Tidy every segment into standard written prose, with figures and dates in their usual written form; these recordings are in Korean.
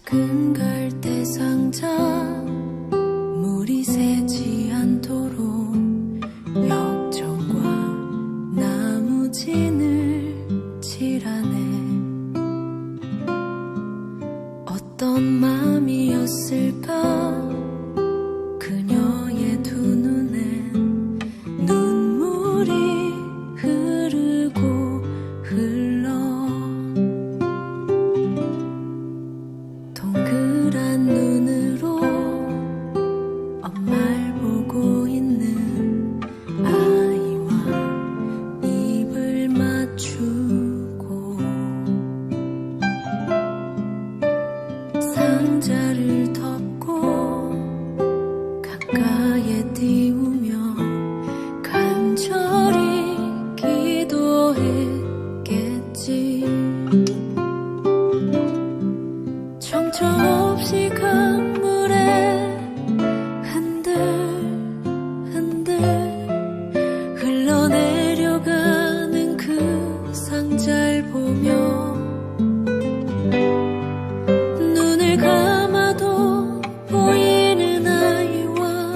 작은 갈대 상자 물이 새지 않도록 역청과 나무진을 칠하네. 어떤 맘이었을까 그녀의 두 눈엔 눈물이 흐르고 흘러. 동그란 눈으로 엄마를 보고 있는 아이와 입을 맞추고 상자를 덮고 가까이에 띄우며 간절히 기도했겠지. 정처 없이 강물에 흔들흔들 흘러내려가는 그 상자를 보며 눈을 감아도 보이는 아이와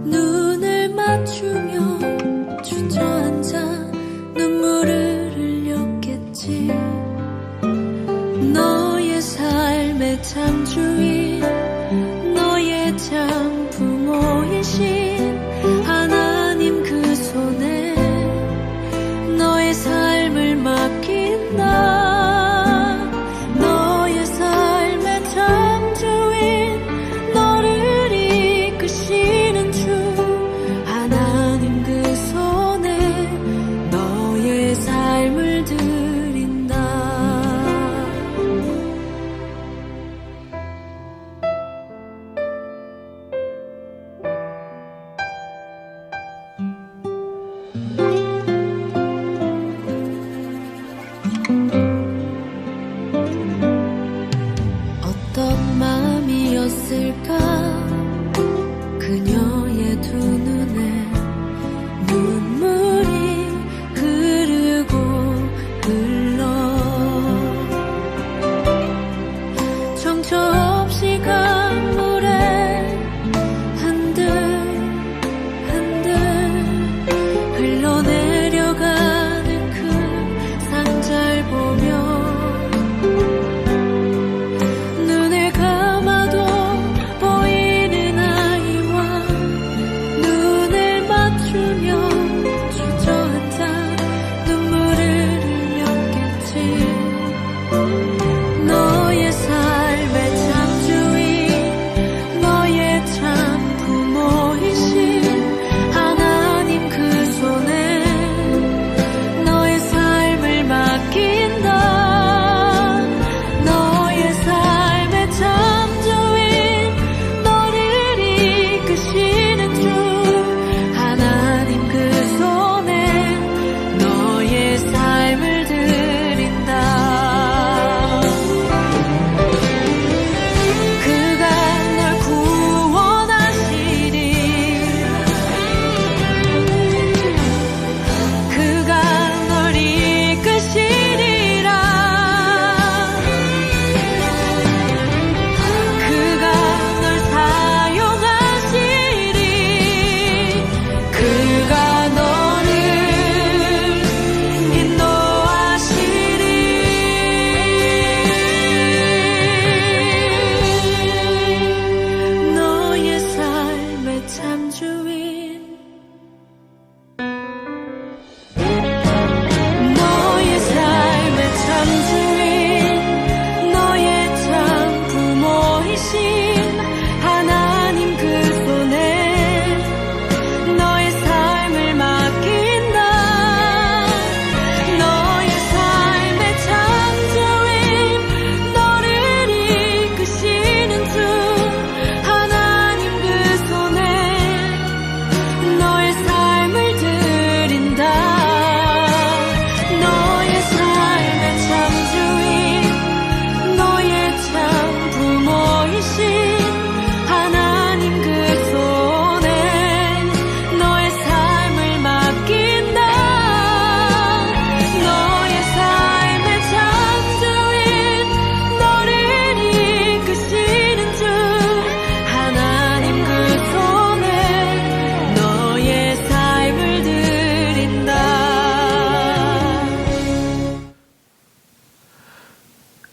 눈을 맞추며 주저앉아 눈물을 흘렸겠지. 너의 삶의 창조인 너의 참 부모이신 하나님 그 손에 너의 삶을 맡긴다. 너의 삶의 창조인 너를 이끄시는 주 하나님 그 손에 너의 삶을 드린다.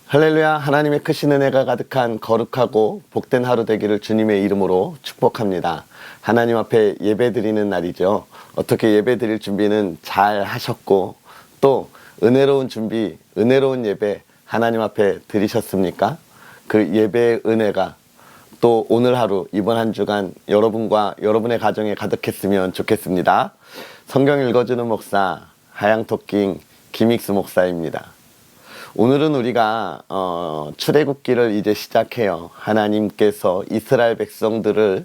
할렐루야. 하나님의 크신 은혜가 가득한 거룩하고 복된 하루 되기를 주님의 이름으로 축복합니다. 하나님 앞에 예배 드리는 날이죠. 어떻게 예배 드릴 준비는 잘 하셨고 또 은혜로운 준비, 은혜로운 예배 하나님 앞에 드리셨습니까? 그 예배의 은혜가 또 오늘 하루, 이번 한 주간 여러분과 여러분의 가정에 가득했으면 좋겠습니다. 성경 읽어주는 목사 하양토킹 김익수 목사입니다. 오늘은 우리가 출애굽기를 이제 시작해요. 하나님께서 이스라엘 백성들을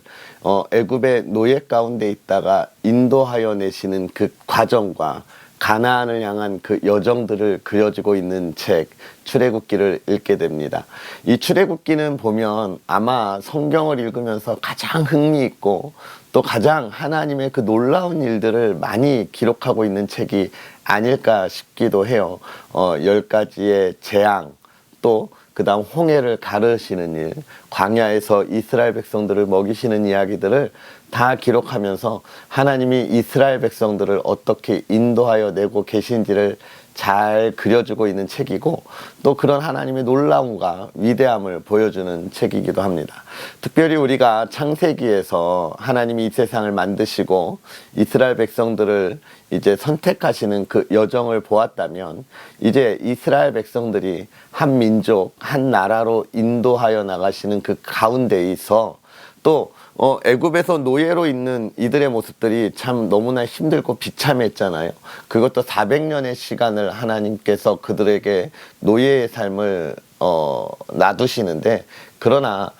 애굽의 노예 가운데 있다가 인도하여 내시는 그 과정과 가나안을 향한 그 여정들을 그려주고 있는 책 출애굽기를 읽게 됩니다. 이 출애굽기는 보면 아마 성경을 읽으면서 가장 흥미있고 또 가장 하나님의 그 놀라운 일들을 많이 기록하고 있는 책이 아닐까 싶기도 해요. 10가지의 재앙, 또 그 다음 홍해를 가르시는 일, 광야에서 이스라엘 백성들을 먹이시는 이야기들을 다 기록하면서 하나님이 이스라엘 백성들을 어떻게 인도하여 내고 계신지를 잘 그려주고 있는 책이고 또 그런 하나님의 놀라움과 위대함을 보여주는 책이기도 합니다. 특별히 우리가 창세기에서 하나님이 이 세상을 만드시고 이스라엘 백성들을 이제 선택하시는 그 여정을 보았다면 이제 이스라엘 백성들이 한 민족, 한 나라로 인도하여 나가시는 그 가운데 있어 또 애굽에서 노예로 있는 이들의 모습들이 참 너무나 힘들고 비참했잖아요. 그것도 400년의 시간을 하나님께서 그들에게 노예의 삶을 놔두시는데 그러나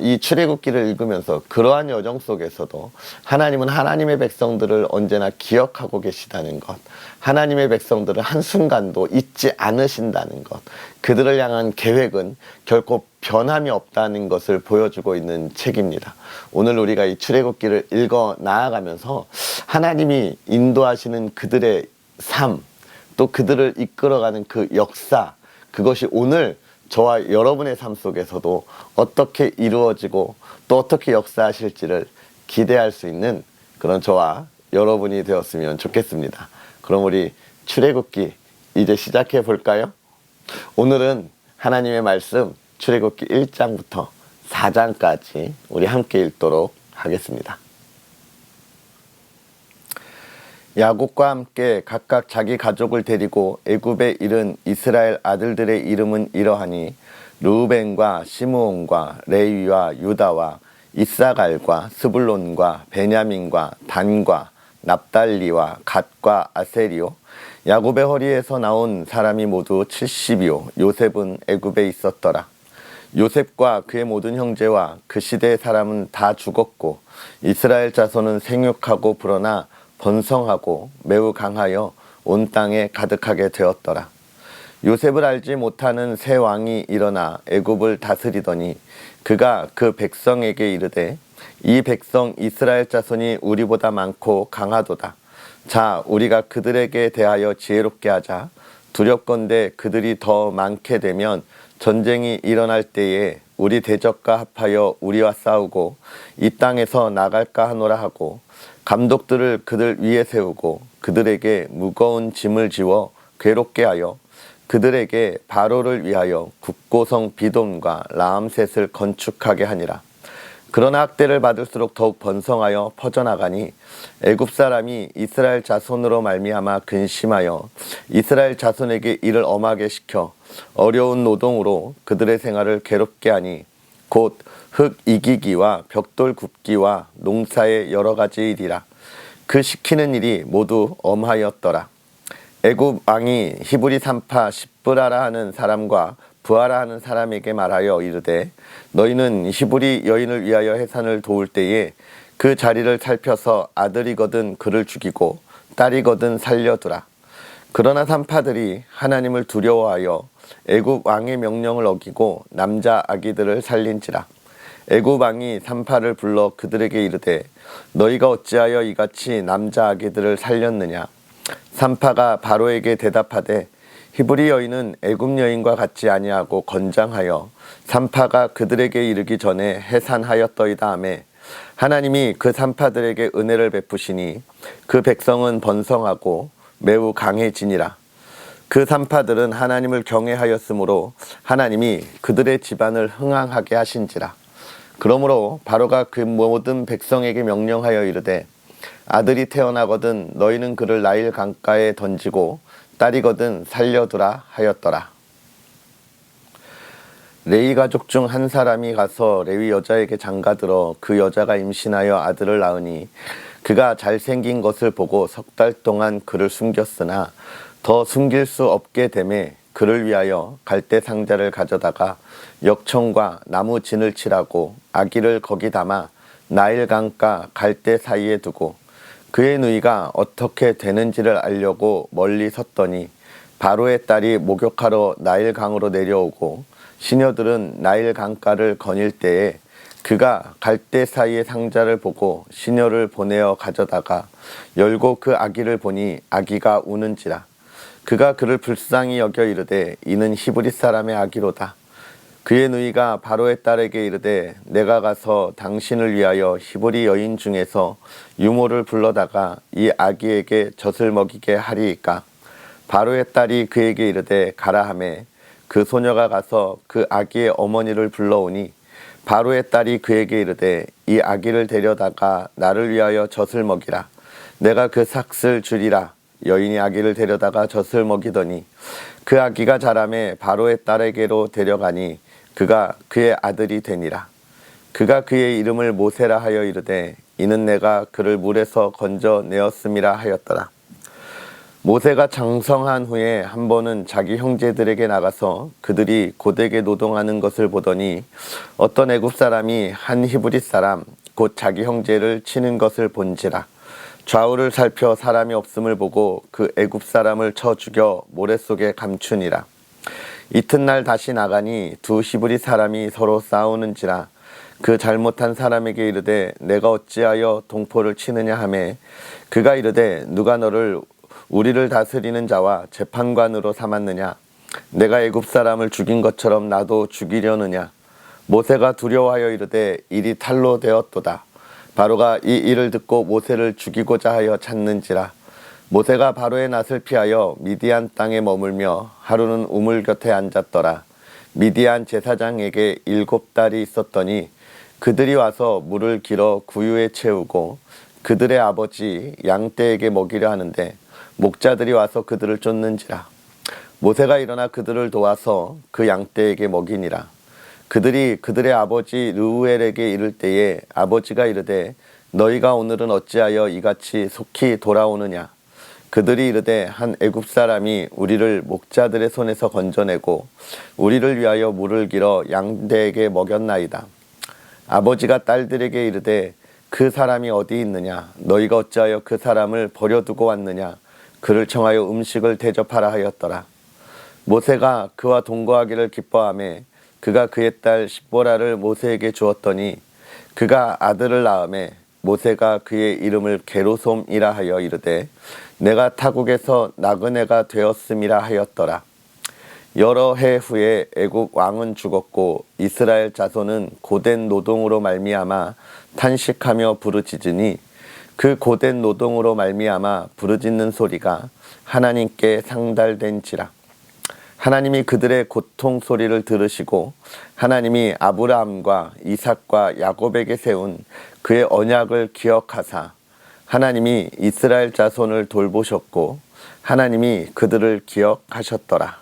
이 출애굽기를 읽으면서 그러한 여정 속에서도 하나님은 하나님의 백성들을 언제나 기억하고 계시다는 것, 하나님의 백성들을 한순간도 잊지 않으신다는 것, 그들을 향한 계획은 결코 변함이 없다는 것을 보여주고 있는 책입니다. 오늘 우리가 이 출애굽기를 읽어 나아가면서 하나님이 인도하시는 그들의 삶, 또 그들을 이끌어가는 그 역사, 그것이 오늘 저와 여러분의 삶 속에서도 어떻게 이루어지고 또 어떻게 역사하실지를 기대할 수 있는 그런 저와 여러분이 되었으면 좋겠습니다. 그럼 우리 출애굽기 이제 시작해 볼까요? 오늘은 하나님의 말씀 출애굽기 1장부터 4장까지 우리 함께 읽도록 하겠습니다. 야곱과 함께 각각 자기 가족을 데리고 애굽에 이른 이스라엘 아들들의 이름은 이러하니 르우벤과 시므온과 레위와 유다와 이사갈과 스불론과 베냐민과 단과 납달리와 갓과 아세리요. 야곱의 허리에서 나온 사람이 모두 70이요. 요셉은 애굽에 있었더라. 요셉과 그의 모든 형제와 그 시대의 사람은 다 죽었고 이스라엘 자손은 생육하고 불어나 번성하고 매우 강하여 온 땅에 가득하게 되었더라. 요셉을 알지 못하는 새 왕이 일어나 애굽을 다스리더니 그가 그 백성에게 이르되 이 백성 이스라엘 자손이 우리보다 많고 강하도다. 자, 우리가 그들에게 대하여 지혜롭게 하자. 두렵건대 그들이 더 많게 되면 전쟁이 일어날 때에 우리 대적과 합하여 우리와 싸우고 이 땅에서 나갈까 하노라 하고 감독들을 그들 위에 세우고 그들에게 무거운 짐을 지워 괴롭게 하여 그들에게 바로를 위하여 국고성 비돔과 라암셋을 건축하게 하니라. 그러나 학대를 받을수록 더욱 번성하여 퍼져나가니 애굽 사람이 이스라엘 자손으로 말미암아 근심하여 이스라엘 자손에게 일을 엄하게 시켜 어려운 노동으로 그들의 생활을 괴롭게 하니 곧 흙 이기기와 벽돌 굽기와 농사의 여러 가지 일이라. 그 시키는 일이 모두 엄하였더라. 애굽 왕이 히브리 산파 십브라라 하는 사람과 부하라 하는 사람에게 말하여 이르되 너희는 히브리 여인을 위하여 해산을 도울 때에 그 자리를 살펴서 아들이거든 그를 죽이고 딸이거든 살려두라. 그러나 산파들이 하나님을 두려워하여 애굽 왕의 명령을 어기고 남자 아기들을 살린지라. 애굽 왕이 산파를 불러 그들에게 이르되 너희가 어찌하여 이같이 남자 아기들을 살렸느냐. 산파가 바로에게 대답하되 히브리 여인은 애굽 여인과 같지 아니하고 건장하여 산파가 그들에게 이르기 전에 해산하였더이다 하며 하나님이 그 산파들에게 은혜를 베푸시니 그 백성은 번성하고 매우 강해지니라. 그 산파들은 하나님을 경외하였으므로 하나님이 그들의 집안을 흥황하게 하신지라. 그러므로 바로가 그 모든 백성에게 명령하여 이르되 아들이 태어나거든 너희는 그를 나일 강가에 던지고 딸이거든 살려두라 하였더라. 레위 가족 중 한 사람이 가서 레위 여자에게 장가들어 그 여자가 임신하여 아들을 낳으니 그가 잘생긴 것을 보고 석 달 동안 그를 숨겼으나 더 숨길 수 없게 되매 그를 위하여 갈대 상자를 가져다가 역청과 나무 진을 칠하고 아기를 거기 담아 나일 강가 갈대 사이에 두고 그의 누이가 어떻게 되는지를 알려고 멀리 섰더니 바로의 딸이 목욕하러 나일 강으로 내려오고 시녀들은 나일 강가를 거닐 때에 그가 갈대 사이의 상자를 보고 시녀를 보내어 가져다가 열고 그 아기를 보니 아기가 우는지라. 그가 그를 불쌍히 여겨 이르되 이는 히브리 사람의 아기로다. 그의 누이가 바로의 딸에게 이르되 내가 가서 당신을 위하여 히브리 여인 중에서 유모를 불러다가 이 아기에게 젖을 먹이게 하리이까. 바로의 딸이 그에게 이르되 가라 하매 그 소녀가 가서 그 아기의 어머니를 불러오니 바로의 딸이 그에게 이르되 이 아기를 데려다가 나를 위하여 젖을 먹이라. 내가 그 삭을 주리라. 여인이 아기를 데려다가 젖을 먹이더니 그 아기가 자라매 바로의 딸에게로 데려가니 그가 그의 아들이 되니라. 그가 그의 이름을 모세라 하여 이르되 이는 내가 그를 물에서 건져내었음이라 하였더라. 모세가 장성한 후에 한 번은 자기 형제들에게 나가서 그들이 고되게 노동하는 것을 보더니 어떤 애굽 사람이 한 히브리 사람 곧 자기 형제를 치는 것을 본지라. 좌우를 살펴 사람이 없음을 보고 그 애굽 사람을 쳐 죽여 모래 속에 감추니라. 이튿날 다시 나가니 두 히브리 사람이 서로 싸우는지라. 그 잘못한 사람에게 이르되 내가 어찌하여 동포를 치느냐 하매 그가 이르되 누가 너를 우리를 다스리는 자와 재판관으로 삼았느냐. 내가 애굽 사람을 죽인 것처럼 나도 죽이려느냐. 모세가 두려워하여 이르되 일이 탈로 되었도다. 바로가 이 일을 듣고 모세를 죽이고자 하여 찾는지라. 모세가 바로의 낯을 피하여 미디안 땅에 머물며 하루는 우물 곁에 앉았더라. 미디안 제사장에게 7딸이 있었더니 그들이 와서 물을 길어 구유에 채우고 그들의 아버지 양떼에게 먹이려 하는데 목자들이 와서 그들을 쫓는지라. 모세가 일어나 그들을 도와서 그 양떼에게 먹이니라. 그들이 그들의 아버지 르우엘에게 이를 때에 아버지가 이르되 너희가 오늘은 어찌하여 이같이 속히 돌아오느냐. 그들이 이르되 한 애굽 사람이 우리를 목자들의 손에서 건져내고 우리를 위하여 물을 길어 양떼에게 먹였나이다. 아버지가 딸들에게 이르되 그 사람이 어디 있느냐. 너희가 어찌하여 그 사람을 버려두고 왔느냐. 그를 청하여 음식을 대접하라 하였더라. 모세가 그와 동거하기를 기뻐하매 그가 그의 딸 십보라를 모세에게 주었더니 그가 아들을 낳음에 모세가 그의 이름을 게르솜이라 하여 이르되 내가 타국에서 나그네가 되었음이라 하였더라. 여러 해 후에 애굽 왕은 죽었고 이스라엘 자손은 고된 노동으로 말미암아 탄식하며 부르짖으니 그 고된 노동으로 말미암아 부르짖는 소리가 하나님께 상달된지라. 하나님이 그들의 고통 소리를 들으시고 하나님이 아브라함과 이삭과 야곱에게 세운 그의 언약을 기억하사 하나님이 이스라엘 자손을 돌보셨고 하나님이 그들을 기억하셨더라.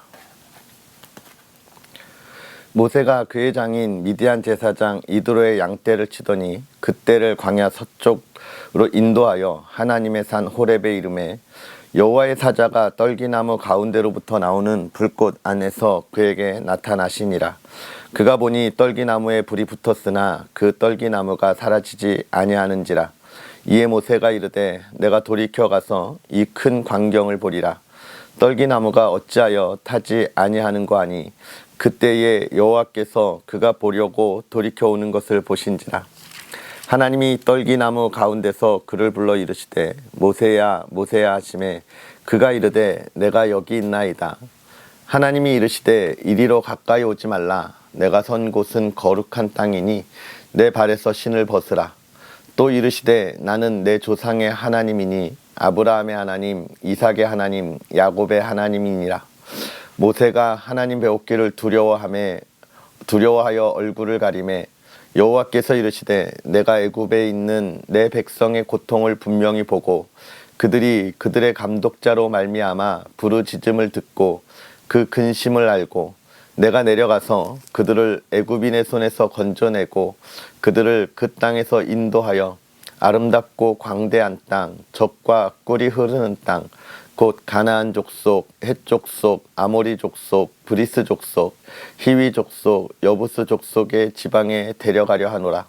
모세가 그의 장인 미디안 제사장 이드로의 양떼를 치더니 그 떼를 광야 서쪽으로 인도하여 하나님의 산 호렙에 이르매 여호와의 사자가 떨기나무 가운데로부터 나오는 불꽃 안에서 그에게 나타나시니라. 그가 보니 떨기나무에 불이 붙었으나 그 떨기나무가 사라지지 아니하는지라. 이에 모세가 이르되 내가 돌이켜 가서 이 큰 광경을 보리라. 떨기나무가 어찌하여 타지 아니하는고 하니 그때에 여호와께서 그가 보려고 돌이켜 오는 것을 보신지라. 하나님이 떨기나무 가운데서 그를 불러 이르시되 모세야 모세야 하시매 그가 이르되 내가 여기 있나이다. 하나님이 이르시되 이리로 가까이 오지 말라. 내가 선 곳은 거룩한 땅이니 내 발에서 신을 벗으라. 또 이르시되 나는 내 조상의 하나님이니 아브라함의 하나님 이삭의 하나님 야곱의 하나님이니라. 모세가 하나님 배웠기를 두려워하여 얼굴을 가리매 여호와께서 이르시되 내가 애굽에 있는 내 백성의 고통을 분명히 보고 그들이 그들의 감독자로 말미암아 부르짖음을 듣고 그 근심을 알고 내가 내려가서 그들을 애굽인의 손에서 건져내고 그들을 그 땅에서 인도하여 아름답고 광대한 땅, 젖과 꿀이 흐르는 땅, 곧 가나안 족속, 헷 족속, 아모리 족속, 브리스 족속, 히위 족속, 여부스 족속의 지방에 데려가려 하노라.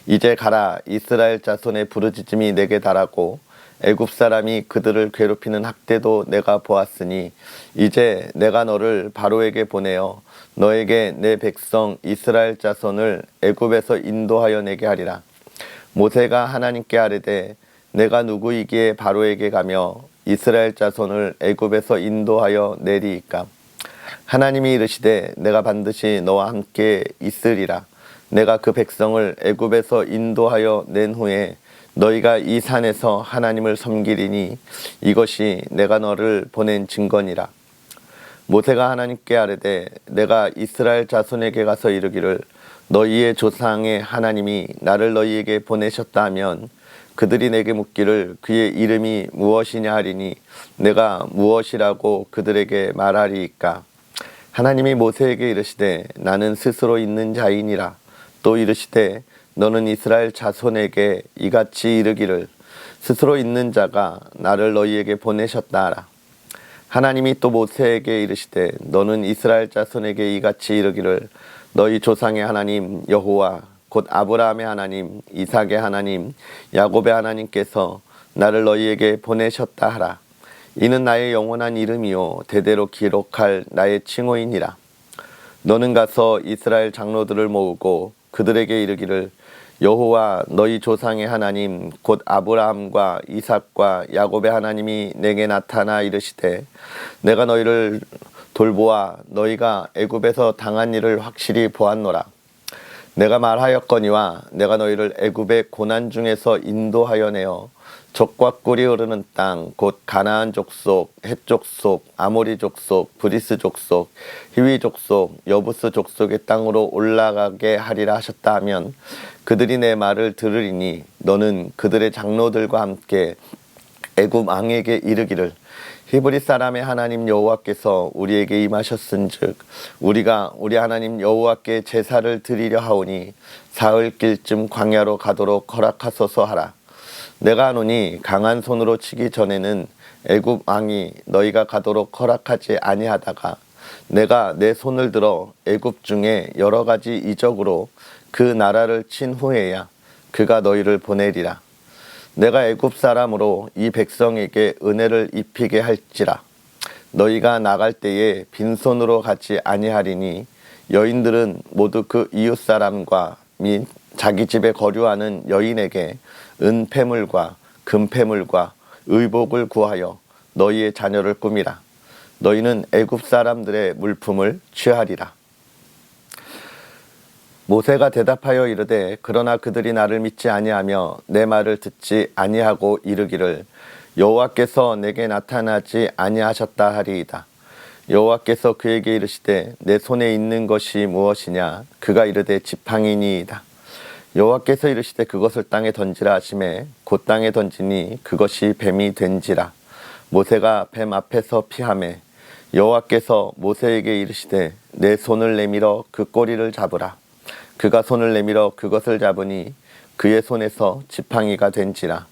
이제 가라. 이스라엘 자손의 부르짖음이 내게 달하고 애굽 사람이 그들을 괴롭히는 학대도 내가 보았으니 이제 내가 너를 바로에게 보내어 너에게 내 백성 이스라엘 자손을 애굽에서 인도하여 내게 하리라. 모세가 하나님께 아뢰되 내가 누구이기에 바로에게 가며 이스라엘 자손을 애굽에서 인도하여 내리이까. 하나님이 이르시되 내가 반드시 너와 함께 있으리라. 내가 그 백성을 애굽에서 인도하여 낸 후에 너희가 이 산에서 하나님을 섬기리니 이것이 내가 너를 보낸 증거니라. 모세가 하나님께 아뢰되 내가 이스라엘 자손에게 가서 이르기를 너희의 조상의 하나님이 나를 너희에게 보내셨다 하면 그들이 내게 묻기를 그의 이름이 무엇이냐 하리니 내가 무엇이라고 그들에게 말하리이까. 하나님이 모세에게 이르시되 나는 스스로 있는 자이니라. 또 이르시되 너는 이스라엘 자손에게 이같이 이르기를 스스로 있는 자가 나를 너희에게 보내셨다 하라. 하나님이 또 모세에게 이르시되 너는 이스라엘 자손에게 이같이 이르기를 너희 조상의 하나님 여호와 곧 아브라함의 하나님, 이삭의 하나님, 야곱의 하나님께서 나를 너희에게 보내셨다 하라. 이는 나의 영원한 이름이요 대대로 기록할 나의 칭호이니라. 너는 가서 이스라엘 장로들을 모으고 그들에게 이르기를 여호와 너희 조상의 하나님 곧 아브라함과 이삭과 야곱의 하나님이 내게 나타나 이르시되 내가 너희를 돌보아 너희가 애굽에서 당한 일을 확실히 보았노라. 내가 말하였거니와 내가 너희를 애굽의 고난 중에서 인도하여 내어 젖과 꿀이 흐르는 땅 곧 가나안 족속, 헷 족속, 아모리 족속, 브리스 족속, 히위 족속, 여부스 족속의 땅으로 올라가게 하리라 하셨다 하면 그들이 내 말을 들으리니 너는 그들의 장로들과 함께 애굽 왕에게 이르기를 히브리 사람의 하나님 여호와께서 우리에게 임하셨은즉 우리가 우리 하나님 여호와께 제사를 드리려 하오니 사흘길쯤 광야로 가도록 허락하소서 하라. 내가 하노니 강한 손으로 치기 전에는 애굽 왕이 너희가 가도록 허락하지 아니하다가 내가 내 손을 들어 애굽 중에 여러 가지 이적으로 그 나라를 친 후에야 그가 너희를 보내리라. 내가 애굽 사람으로 이 백성에게 은혜를 입히게 할지라. 너희가 나갈 때에 빈손으로 가지 아니하리니 여인들은 모두 그 이웃 사람과 및 자기 집에 거류하는 여인에게 은폐물과 금폐물과 의복을 구하여 너희의 자녀를 꾸미라. 너희는 애굽 사람들의 물품을 취하리라. 모세가 대답하여 이르되 그러나 그들이 나를 믿지 아니하며 내 말을 듣지 아니하고 이르기를 여호와께서 내게 나타나지 아니하셨다 하리이다. 여호와께서 그에게 이르시되 내 손에 있는 것이 무엇이냐. 그가 이르되 지팡이니이다. 여호와께서 이르시되 그것을 땅에 던지라 하시매 곧 땅에 던지니 그것이 뱀이 된지라. 모세가 뱀 앞에서 피하매 여호와께서 모세에게 이르시되 내 손을 내밀어 그 꼬리를 잡으라. 그가 손을 내밀어 그것을 잡으니 그의 손에서 지팡이가 된지라.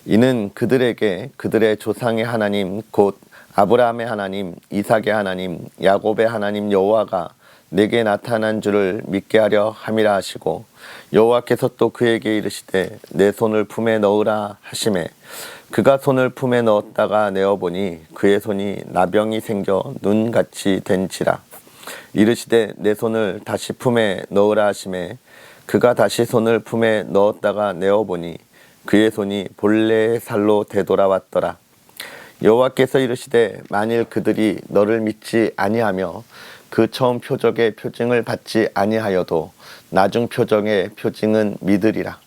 이는 그들에게 그들의 조상의 하나님 곧 아브라함의 하나님, 이삭의 하나님, 야곱의 하나님 여호와가 내게 나타난 줄을 믿게 하려 함이라 하시고 여호와께서 또 그에게 이르시되 내 손을 품에 넣으라 하시매 그가 손을 품에 넣었다가 내어보니 그의 손이 나병이 생겨 눈같이 된지라. 이르시되 내 손을 다시 품에 넣으라 하시매 그가 다시 손을 품에 넣었다가 내어보니 그의 손이 본래의 살로 되돌아왔더라. 여호와께서 이르시되 만일 그들이 너를 믿지 아니하며 그 처음 표적의 표징을 받지 아니하여도 나중 표적의 표징은 믿으리라.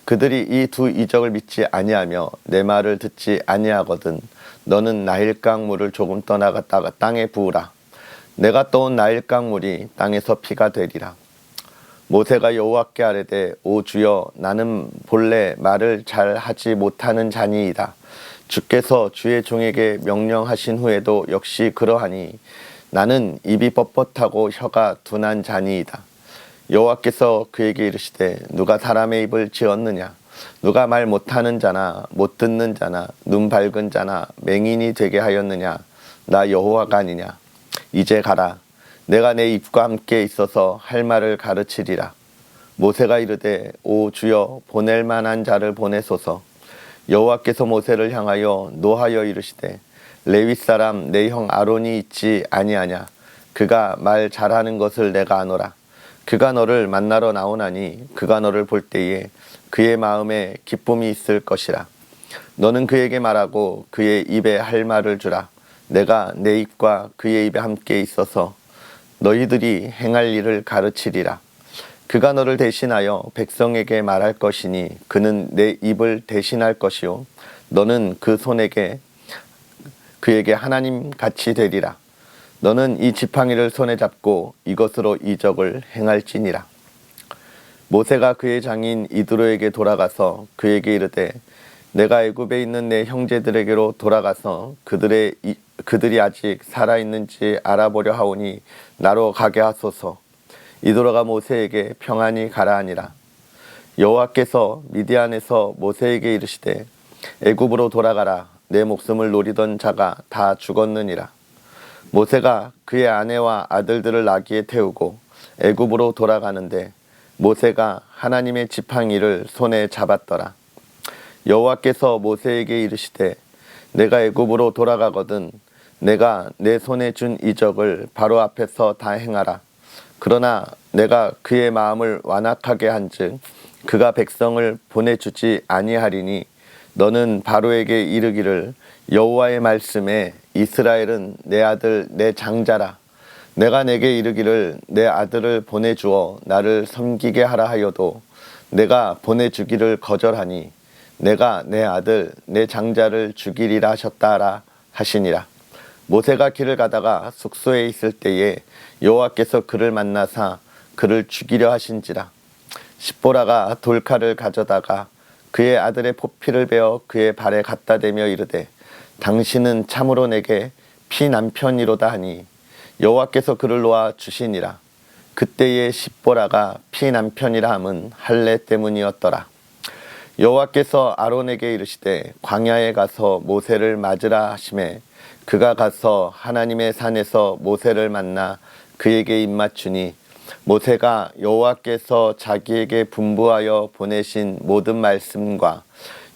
그들이 이 두 이적을 믿지 아니하며 내 말을 듣지 아니하거든 너는 나일강 물을 조금 떠나갔다가 땅에 부으라. 내가 떠온 나일강 물이 땅에서 피가 되리라. 모세가 여호와께 아뢰되 오 주여 나는 본래 말을 잘 하지 못하는 자니이다. 주께서 주의 종에게 명령하신 후에도 역시 그러하니 나는 입이 뻣뻣하고 혀가 둔한 자니이다. 여호와께서 그에게 이르시되 누가 사람의 입을 지었느냐? 누가 말 못하는 자나 못 듣는 자나 눈 밝은 자나 맹인이 되게 하였느냐? 나 여호와가 아니냐? 이제 가라. 내가 내 입과 함께 있어서 할 말을 가르치리라. 모세가 이르되 오 주여 보낼 만한 자를 보내소서. 여호와께서 모세를 향하여 노하여 이르시되 레위 사람 내 형 아론이 있지 아니하냐? 그가 말 잘하는 것을 내가 아노라. 그가 너를 만나러 나오나니 그가 너를 볼 때에 그의 마음에 기쁨이 있을 것이라. 너는 그에게 말하고 그의 입에 할 말을 주라. 내가 내 입과 그의 입에 함께 있어서 너희들이 행할 일을 가르치리라. 그가 너를 대신하여 백성에게 말할 것이니 그는 내 입을 대신할 것이요 너는 그 손에게 그에게 하나님 같이 되리라. 너는 이 지팡이를 손에 잡고 이것으로 이적을 행할지니라. 모세가 그의 장인 이드로에게 돌아가서 그에게 이르되 내가 애굽에 있는 내 형제들에게로 돌아가서 그들이 아직 살아있는지 알아보려 하오니 나로 가게 하소서. 이드로가 모세에게 평안히 가라 하니라. 여호와께서 미디안에서 모세에게 이르시되 애굽으로 돌아가라. 내 목숨을 노리던 자가 다 죽었느니라. 모세가 그의 아내와 아들들을 나귀에 태우고 애굽으로 돌아가는데 모세가 하나님의 지팡이를 손에 잡았더라. 여호와께서 모세에게 이르시되 내가 애굽으로 돌아가거든 내가 내 손에 준 이적을 바로 앞에서 다 행하라. 그러나 내가 그의 마음을 완악하게 한즉 그가 백성을 보내주지 아니하리니 너는 바로에게 이르기를 여호와의 말씀에 이스라엘은 내 아들 내 장자라. 내가 내게 이르기를 내 아들을 보내주어 나를 섬기게 하라 하여도 내가 보내주기를 거절하니 내가 내 아들 내 장자를 죽이리라 하셨다라 하시니라. 모세가 길을 가다가 숙소에 있을 때에 여호와께서 그를 만나사 그를 죽이려 하신지라. 십보라가 돌칼을 가져다가 그의 아들의 포피를 베어 그의 발에 갖다 대며 이르되 당신은 참으로 내게 피남편이로다 하니 여호와께서 그를 놓아 주시니라. 그때의 십보라가 피남편이라 함은 할례 때문이었더라. 여호와께서 아론에게 이르시되 광야에 가서 모세를 맞으라 하시매 그가 가서 하나님의 산에서 모세를 만나 그에게 입맞추니 모세가 여호와께서 자기에게 분부하여 보내신 모든 말씀과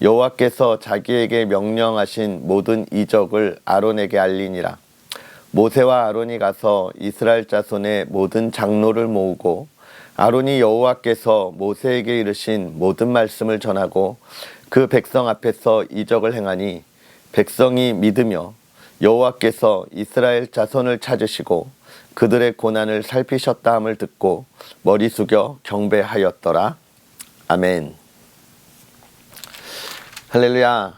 여호와께서 자기에게 명령하신 모든 이적을 아론에게 알리니라. 모세와 아론이 가서 이스라엘 자손의 모든 장로를 모으고 아론이 여호와께서 모세에게 이르신 모든 말씀을 전하고 그 백성 앞에서 이적을 행하니 백성이 믿으며 여호와께서 이스라엘 자손을 찾으시고 그들의 고난을 살피셨다 함을 듣고 머리 숙여 경배하였더라. 아멘. 할렐루야.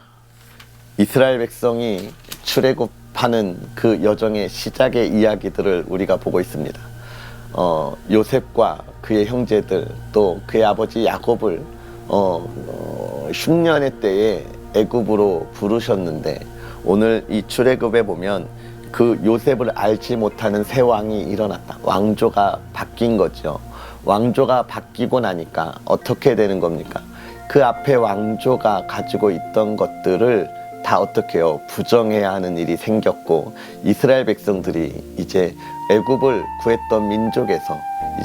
이스라엘 백성이 출애굽하는 그 여정의 시작의 이야기들을 우리가 보고 있습니다. 요셉과 그의 형제들 또 그의 아버지 야곱을 흉년의 때에 애굽으로 부르셨는데 오늘 이 출애굽에 보면 그 요셉을 알지 못하는 새 왕이 일어났다. 왕조가 바뀐 거죠. 왕조가 바뀌고 나니까 어떻게 되는 겁니까? 그 앞에 왕조가 가지고 있던 것들을 다 어떻게 해요? 부정해야 하는 일이 생겼고 이스라엘 백성들이 이제 애굽을 구했던 민족에서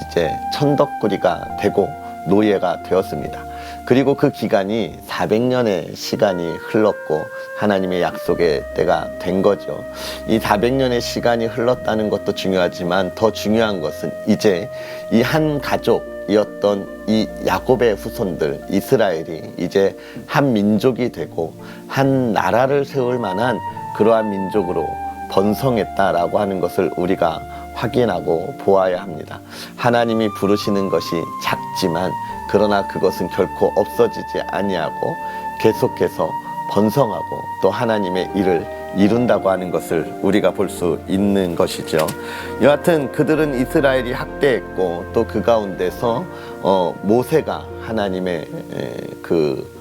이제 천덕꾸리가 되고 노예가 되었습니다. 그리고 그 기간이 400년의 시간이 흘렀고 하나님의 약속의 때가 된 거죠. 이 400년의 시간이 흘렀다는 것도 중요하지만 더 중요한 것은 이제 이 한 가족이었던 이 야곱의 후손들 이스라엘이 이제 한 민족이 되고 한 나라를 세울 만한 그러한 민족으로 번성했다라고 하는 것을 우리가 확인하고 보아야 합니다. 하나님이 부르시는 것이 작지만 그러나 그것은 결코 없어지지 아니하고 계속해서 번성하고 또 하나님의 일을 이룬다고 하는 것을 우리가 볼 수 있는 것이죠. 여하튼 그들은 이스라엘이 학대했고 또 그 가운데서 모세가 하나님의 그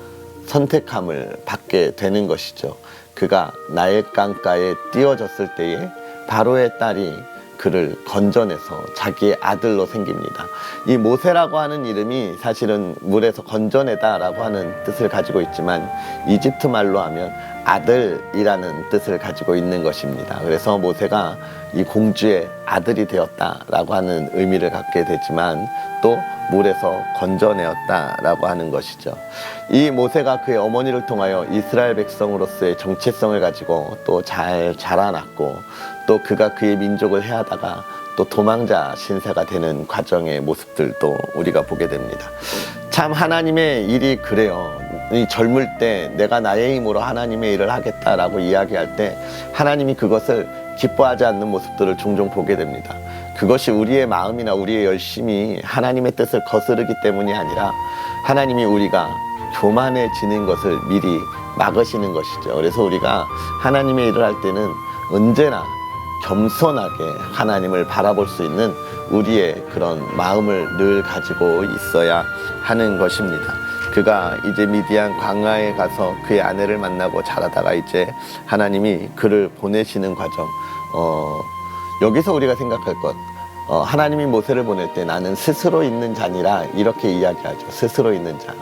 선택함을 받게 되는 것이죠. 그가 나일 강가에 띄워졌을 때에 바로의 딸이 그를 건져내서 자기의 아들로 생깁니다. 이 모세라고 하는 이름이 사실은 물에서 건져내다라고 하는 뜻을 가지고 있지만 이집트 말로 하면 아들이라는 뜻을 가지고 있는 것입니다. 그래서 모세가 이 공주의 아들이 되었다라고 하는 의미를 갖게 되지만 또 물에서 건져내었다라고 하는 것이죠. 이 모세가 그의 어머니를 통하여 이스라엘 백성으로서의 정체성을 가지고 또 잘 자라났고 또 그가 그의 민족을 해하다가 또 도망자 신세가 되는 과정의 모습들도 우리가 보게 됩니다. 참 하나님의 일이 그래요. 이 젊을 때 내가 나의 힘으로 하나님의 일을 하겠다라고 이야기할 때 하나님이 그것을 기뻐하지 않는 모습들을 종종 보게 됩니다. 그것이 우리의 마음이나 우리의 열심이 하나님의 뜻을 거스르기 때문이 아니라 하나님이 우리가 교만해지는 것을 미리 막으시는 것이죠. 그래서 우리가 하나님의 일을 할 때는 언제나 겸손하게 하나님을 바라볼 수 있는 우리의 그런 마음을 늘 가지고 있어야 하는 것입니다. 그가 이제 미디안 광야에 가서 그의 아내를 만나고 자라다가 이제 하나님이 그를 보내시는 과정. 여기서 우리가 생각할 것, 하나님이 모세를 보낼 때 나는 스스로 있는 자니라 이렇게 이야기하죠. 스스로 있는 자.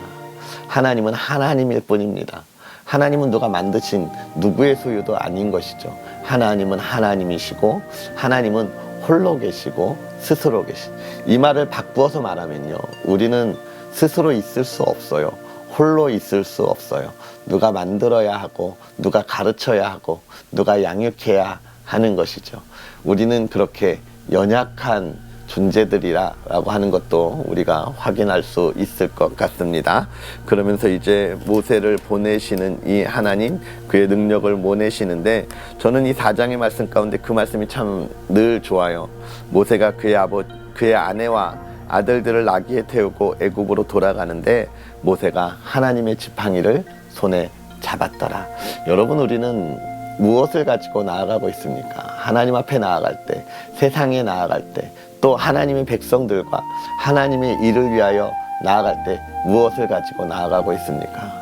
하나님은 하나님일 뿐입니다. 하나님은 누가 만드신 누구의 소유도 아닌 것이죠. 하나님은 하나님이시고 하나님은 홀로 계시고 스스로 계시. 이 말을 바꾸어서 말하면요, 우리는 스스로 있을 수 없어요. 홀로 있을 수 없어요. 누가 만들어야 하고 누가 가르쳐야 하고 누가 양육해야 하는 것이죠. 우리는 그렇게 연약한 존재들이라고 하는 것도 우리가 확인할 수 있을 것 같습니다. 그러면서 이제 모세를 보내시는 이 하나님, 그의 능력을 모내시는데 저는 이 4장의 말씀 가운데 그 말씀이 참 늘 좋아요. 모세가 그의 아내와 아들들을 나귀에 태우고 애굽으로 돌아가는데 모세가 하나님의 지팡이를 손에 잡았더라. 여러분, 우리는 무엇을 가지고 나아가고 있습니까? 하나님 앞에 나아갈 때, 세상에 나아갈 때, 또 하나님의 백성들과 하나님의 일을 위하여 나아갈 때 무엇을 가지고 나아가고 있습니까?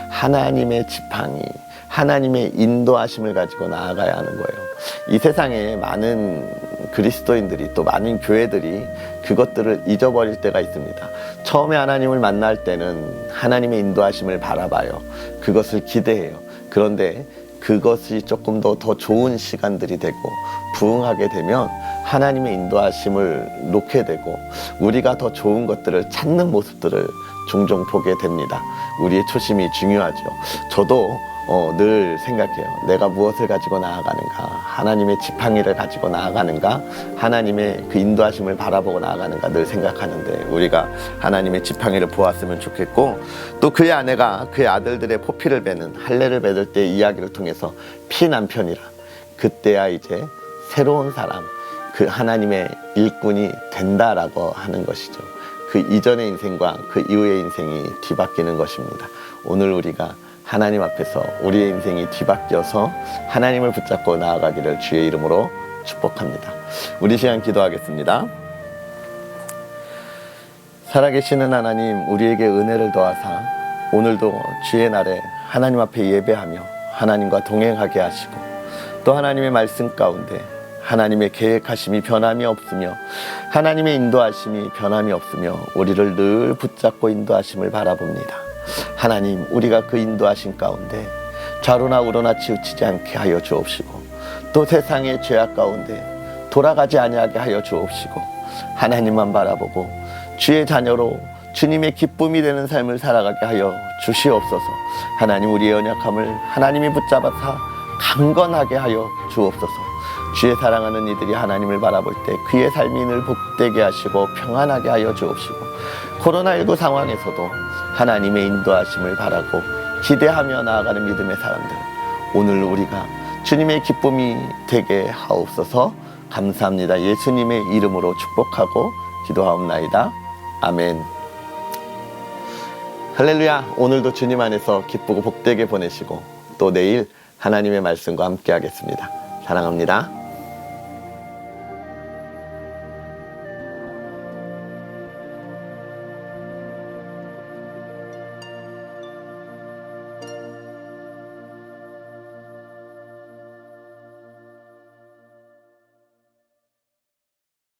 하나님의 지팡이, 하나님의 인도하심을 가지고 나아가야 하는 거예요. 이 세상에 많은 그리스도인들이 또 많은 교회들이 그것들을 잊어버릴 때가 있습니다. 처음에 하나님을 만날 때는 하나님의 인도하심을 바라봐요. 그것을 기대해요. 그런데 그것이 조금 더 좋은 시간들이 되고 부응하게 되면 하나님의 인도하심을 놓게 되고 우리가 더 좋은 것들을 찾는 모습들을 종종 보게 됩니다. 우리의 초심이 중요하죠. 저도 늘 생각해요. 내가 무엇을 가지고 나아가는가? 하나님의 지팡이를 가지고 나아가는가? 하나님의 그 인도하심을 바라보고 나아가는가? 늘 생각하는데 우리가 하나님의 지팡이를 보았으면 좋겠고 또 그의 아내가 그의 아들들의 포피를 베는 할례를 맺을 때의 이야기를 통해서 피난편이라 그때야 이제 새로운 사람, 그 하나님의 일꾼이 된다라고 하는 것이죠. 그 이전의 인생과 그 이후의 인생이 뒤바뀌는 것입니다. 오늘 우리가 하나님 앞에서 우리의 인생이 뒤바뀌어서 하나님을 붙잡고 나아가기를 주의 이름으로 축복합니다. 우리 시간 기도하겠습니다. 살아계시는 하나님, 우리에게 은혜를 더하사 오늘도 주의 날에 하나님 앞에 예배하며 하나님과 동행하게 하시고 또 하나님의 말씀 가운데 하나님의 계획하심이 변함이 없으며 하나님의 인도하심이 변함이 없으며 우리를 늘 붙잡고 인도하심을 바라봅니다. 하나님, 우리가 그 인도하심 가운데 좌로나 우로나 치우치지 않게 하여 주옵시고 또 세상의 죄악 가운데 돌아가지 아니하게 하여 주옵시고 하나님만 바라보고 주의 자녀로 주님의 기쁨이 되는 삶을 살아가게 하여 주시옵소서. 하나님, 우리의 연약함을 하나님이 붙잡아서 강건하게 하여 주옵소서. 주의 사랑하는 이들이 하나님을 바라볼 때 그의 삶이 늘 복되게 하시고 평안하게 하여 주옵시고 코로나19 상황에서도 하나님의 인도하심을 바라고 기대하며 나아가는 믿음의 사람들, 오늘 우리가 주님의 기쁨이 되게 하옵소서. 감사합니다. 예수님의 이름으로 축복하고 기도하옵나이다. 아멘. 할렐루야. 오늘도 주님 안에서 기쁘고 복되게 보내시고 또 내일 하나님의 말씀과 함께 하겠습니다. 사랑합니다.